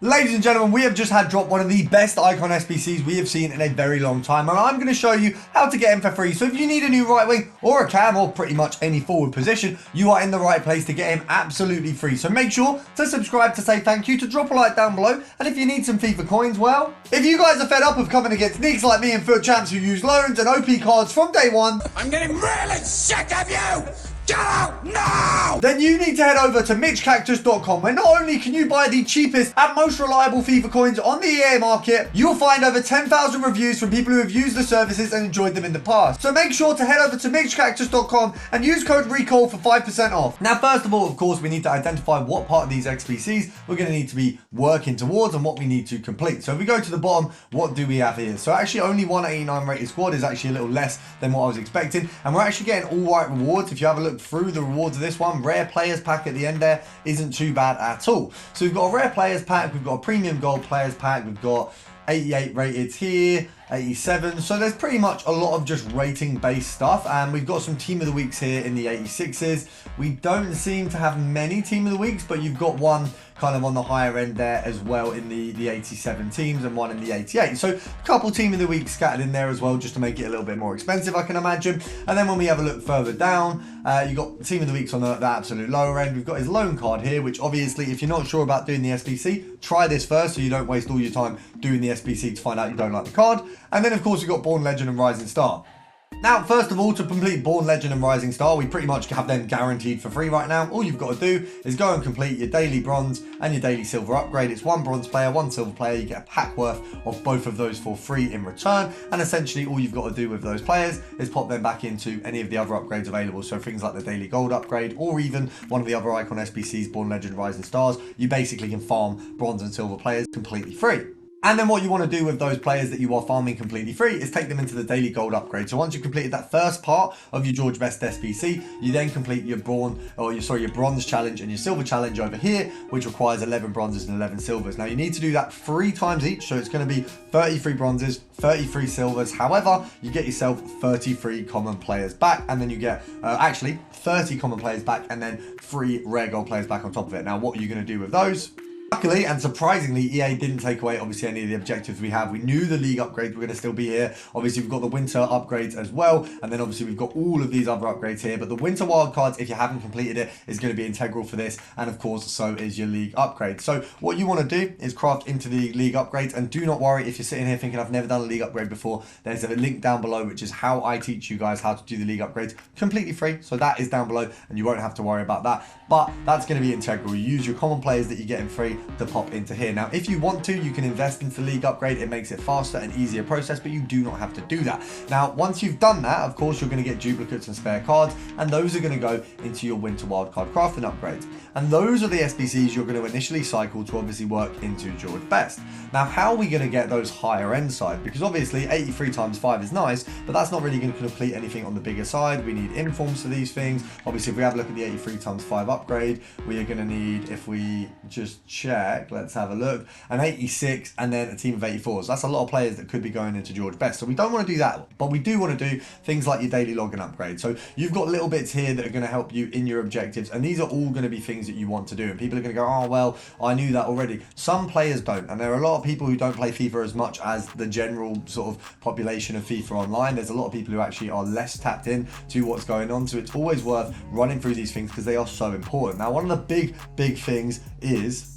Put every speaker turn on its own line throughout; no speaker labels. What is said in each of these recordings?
Ladies and gentlemen, we have just had dropped one of the best icon SBCs we have seen in a very long time, and I'm going to show you how to get him for free. So if you need a new right wing or a cam or pretty much any forward position, you are in the right place to get him absolutely free. So make sure to subscribe to say thank you, to drop a like down below, and if you need some FIFA coins, well, if you guys are fed up of coming against neeks like me and foot champs who use loans and OP cards from day one,
I'm getting really sick of you! Get out now!
Then you need to head over to mitchcactus.com, where not only can you buy the cheapest and most reliable FIFA coins on the EA market, you'll find over 10,000 reviews from people who have used the services and enjoyed them in the past. So make sure to head over to mitchcactus.com and use code RECALL for 5% off. Now, first of all, of course, we need to identify what part of these SBCs we're going to need to be working towards and what we need to complete. So if we go to the bottom, what do we have here? So actually only 189 rated squad is actually a little less than what I was expecting, and we're actually getting all right rewards. If you have a look through the rewards of this one, rare players pack at the end there isn't too bad at all. So we've got a rare players pack, we've got a premium gold players pack, we've got 88 rated here, 87, so there's pretty much a lot of just rating based stuff, and we've got some team of the weeks here in the 86s. We don't seem to have many team of the weeks, but you've got one kind of on the higher end there as well in the 87 teams and one in the 88. So a couple team of the week scattered in there as well, just to make it a little bit more expensive, I can imagine. And then when we have a look further down, you got team of the weeks on the absolute lower end. We've got his loan card here, which obviously if you're not sure about doing the SBC, try this first so you don't waste all your time doing the SBC to find out you don't like the card. And then of course we've got Born Legend and Rising Star. Now, first of all, to complete Born Legend and Rising Star, we pretty much have them guaranteed for free right now. All you've got to do is go and complete your daily bronze and your daily silver upgrade. It's one bronze player, one silver player. You get a pack worth of both of those for free in return. And essentially all you've got to do with those players is pop them back into any of the other upgrades available. So things like the daily gold upgrade or even one of the other icon SBCs, Born Legend, Rising Stars, you basically can farm bronze and silver players completely free. And then what you want to do with those players that you are farming completely free is take them into the daily gold upgrade. So once you've completed that first part of your George Best SBC, you then complete your your bronze challenge and your silver challenge over here, which requires 11 bronzes and 11 silvers. Now you need to do that 3 times each, so it's going to be 33 bronzes, 33 silvers. However, you get yourself 33 common players back, and then you get actually 30 common players back, and then 3 rare gold players back on top of it. Now, what are you going to do with those? Luckily and surprisingly, EA didn't take away obviously any of the objectives we have. We knew the league upgrades were going to still be here. Obviously, we've got the winter upgrades as well, and then obviously we've got all of these other upgrades here. But the winter wildcards, if you haven't completed it, is going to be integral for this, and of course, so is your league upgrade. So what you want to do is craft into the league upgrades, and do not worry if you're sitting here thinking I've never done a league upgrade before. There's a link down below, which is how I teach you guys how to do the league upgrades completely free. So that is down below, and you won't have to worry about that. But that's going to be integral. You use your common players that you get in free to pop into here. Now, if you want to, you can invest into the league upgrade. It makes it faster and easier process, but you do not have to do that. Now, once you've done that, of course, you're going to get duplicates and spare cards, and those are going to go into your winter wildcard crafting upgrades. And those are the SBCs you're going to initially cycle to obviously work into George Best. Now, how are we going to get those higher end side? Because obviously 83 times 5 is nice, but that's not really going to complete anything on the bigger side. We need informs for these things. Obviously, if we have a look at the 83 times 5 upgrade, we are going to need, if we just check, let's have a look, an 86 and then a team of 84s. That's a lot of players that could be going into George Best. So we don't want to do that, but we do want to do things like your daily login upgrade. So you've got little bits here that are going to help you in your objectives, and these are all going to be things that you want to do. And people are going to go, oh, well, I knew that already. Some players don't, and there are a lot of people who don't play FIFA as much as the general sort of population of FIFA online. There's a lot of people who actually are less tapped in to what's going on, so it's always worth running through these things because they are so important. Now, one of the big things is,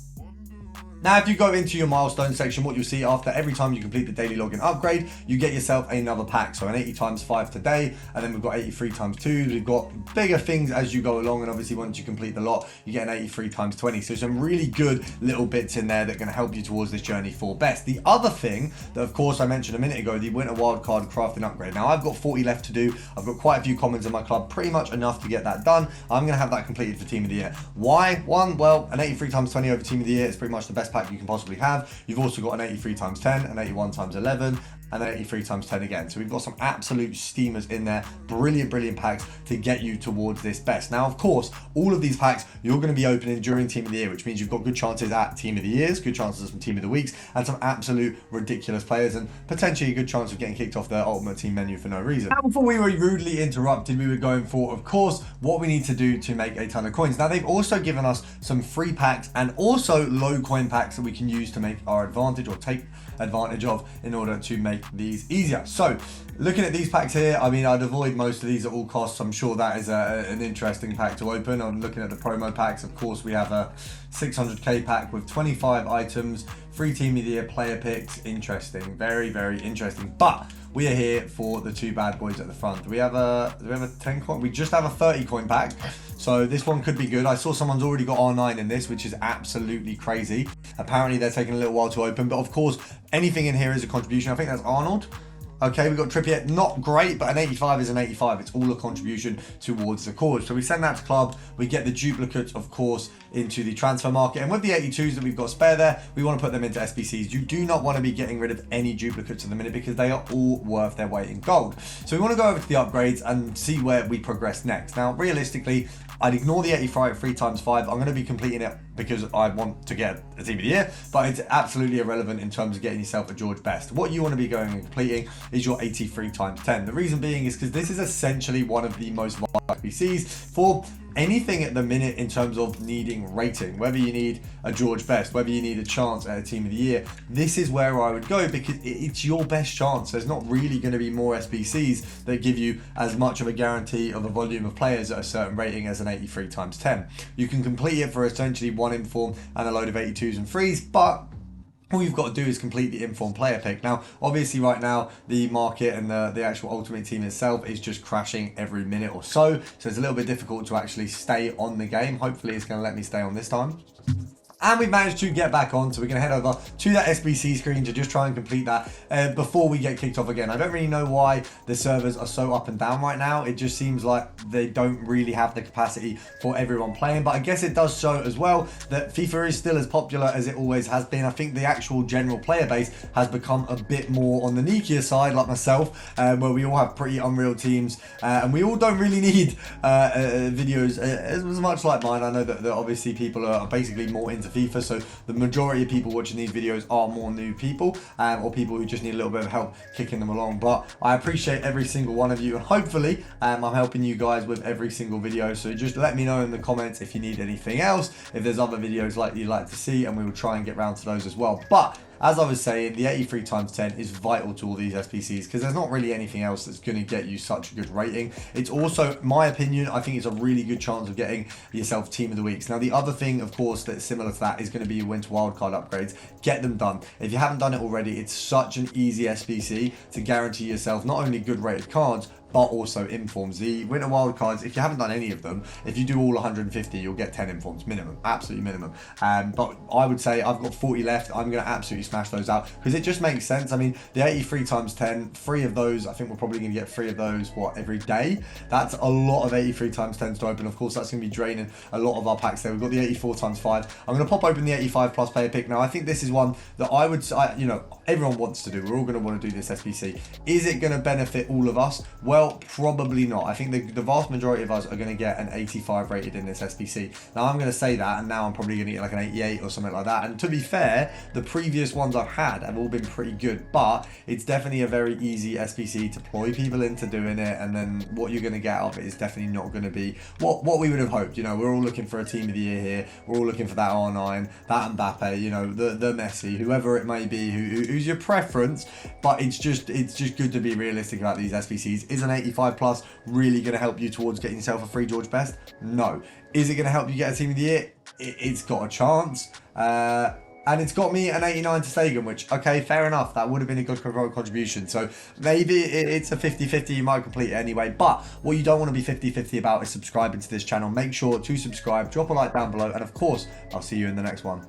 now, if you go into your milestone section, what you'll see after every time you complete the daily login upgrade, you get yourself another pack. So an 80 times 5 today, and then we've got 83 times 2. We've got bigger things as you go along, and obviously once you complete the lot, you get an 83 times 20. So some really good little bits in there that are going to help you towards this journey for best. The other thing that, of course, I mentioned a minute ago, the winter wildcard crafting upgrade. Now, I've got 40 left to do. I've got quite a few commons in my club, pretty much enough to get that done. I'm going to have that completed for Team of the Year. Why? One, well, an 83 times 20 over Team of the Year is pretty much the best pack you can possibly have. You've also got an 83 times 10, an 81 times 11, and then 83 times 10 again. So we've got some absolute steamers in there. Brilliant, brilliant packs to get you towards this best. Now, of course, all of these packs you're going to be opening during Team of the Year, which means you've got good chances at Team of the Years, good chances at some Team of the Weeks, and some absolute ridiculous players, and potentially a good chance of getting kicked off the Ultimate Team menu for no reason. Now, before we were rudely interrupted, we were going for, of course, what we need to do to make a ton of coins. Now, they've also given us some free packs and also low coin packs that we can use to make our advantage or take advantage of in order to make these easier. So looking at these packs here, I mean, I'd avoid most of these at all costs. I'm sure that is an interesting pack to open. I'm looking at the promo packs. Of course, we have a 600k pack with 25 items, 3 Team of the Year player picks. Interesting, very, very interesting. But we are here for the 2 bad boys at the front. Do we have a 10 coin? We just have a 30 coin pack. So this one could be good. I saw someone's already got R9 in this, which is absolutely crazy. Apparently they're taking a little while to open, but of course, anything in here is a contribution. I think that's Arnold. Okay, we've got Trippier, not great, but an 85 is an 85. It's all a contribution towards the cause. So we send that to club, we get the duplicates, of course, into the transfer market. And with the 82s that we've got spare there, we want to put them into SBCs. You do not want to be getting rid of any duplicates at the minute because they are all worth their weight in gold. So we want to go over to the upgrades and see where we progress next. Now, realistically, I'd ignore the 85 3 times 5. I'm going to be completing it because I want to get a Team of the Year, but it's absolutely irrelevant in terms of getting yourself a George Best. What you want to be going and completing is your 83 times 10. The reason being is because this is essentially one of the most vital SBCs for anything at the minute in terms of needing rating, whether you need a George Best, whether you need a chance at a Team of the Year. This is where I would go because it's your best chance. There's not really going to be more SBCs that give you as much of a guarantee of a volume of players at a certain rating as an 83 times 10. You can complete it for essentially 1 inform and a load of 82s and 3s, but all you've got to do is complete the informed player pick. Now, obviously right now, the market and the actual Ultimate Team itself is just crashing every minute or so. So it's a little bit difficult to actually stay on the game. Hopefully it's going to let me stay on this time. And we've managed to get back on, so we're going to head over to that SBC screen to just try and complete that before we get kicked off again. I don't really know why the servers are so up and down right now. It just seems like they don't really have the capacity for everyone playing, but I guess it does show as well that FIFA is still as popular as it always has been. I think the actual general player base has become a bit more on the sneakier side, like myself, where we all have pretty unreal teams, and we all don't really need videos as much like mine. I know that obviously people are basically more into FIFA, so the majority of people watching these videos are more new people, or people who just need a little bit of help kicking them along. But I appreciate every single one of you, and hopefully I'm helping you guys with every single video. So just let me know in the comments if you need anything else, if there's other videos like you'd like to see, and we will try and get round to those as well. But as I was saying, the 83 times 10 is vital to all these SBCs because there's not really anything else that's going to get you such a good rating. It's also, my opinion, I think it's a really good chance of getting yourself Team of the Weeks. Now, the other thing, of course, that's similar to that is going to be your Winter Wildcard upgrades. Get them done. If you haven't done it already, it's such an easy SBC to guarantee yourself not only good rated cards, but also informs. The Winter Wildcards, if you haven't done any of them, if you do all 150, you'll get 10 informs minimum, absolutely minimum. But I would say I've got 40 left. I'm going to absolutely smash those out because it just makes sense. I mean, the 83 times 10, 3 of those, I think we're probably going to get 3 of those, every day? That's a lot of 83 times 10s to open. Of course, that's going to be draining a lot of our packs there. We've got the 84 times 5. I'm going to pop open the 85 plus player pick. Now, I think this is one that I would, you know, everyone wants to do. We're all going to want to do this SBC. Is it going to benefit all of us? Well, probably not. I think the vast majority of us are going to get an 85 rated in this SBC. Now, I'm going to say that, and now I'm probably going to get like an 88 or something like that. And to be fair, the previous ones I've had have all been pretty good, but it's definitely a very easy SBC to ploy people into doing it, and then what you're going to get out of it is definitely not going to be what we would have hoped. You know, we're all looking for a Team of the Year here. We're all looking for that R9, that Mbappe, you know, the Messi, whoever it may be, who's your preference. But it's just good to be realistic about these SBCs. Is an 85 plus really going to help you towards getting yourself a free George Best? No. Is it going to help you get a Team of the Year? It's got a chance. And it's got me an 89 to Stegen, which, okay, fair enough. That would have been a good contribution. So maybe it's a 50-50. You might complete it anyway. But what you don't want to be 50-50 about is subscribing to this channel. Make sure to subscribe, drop a like down below. And of course, I'll see you in the next one.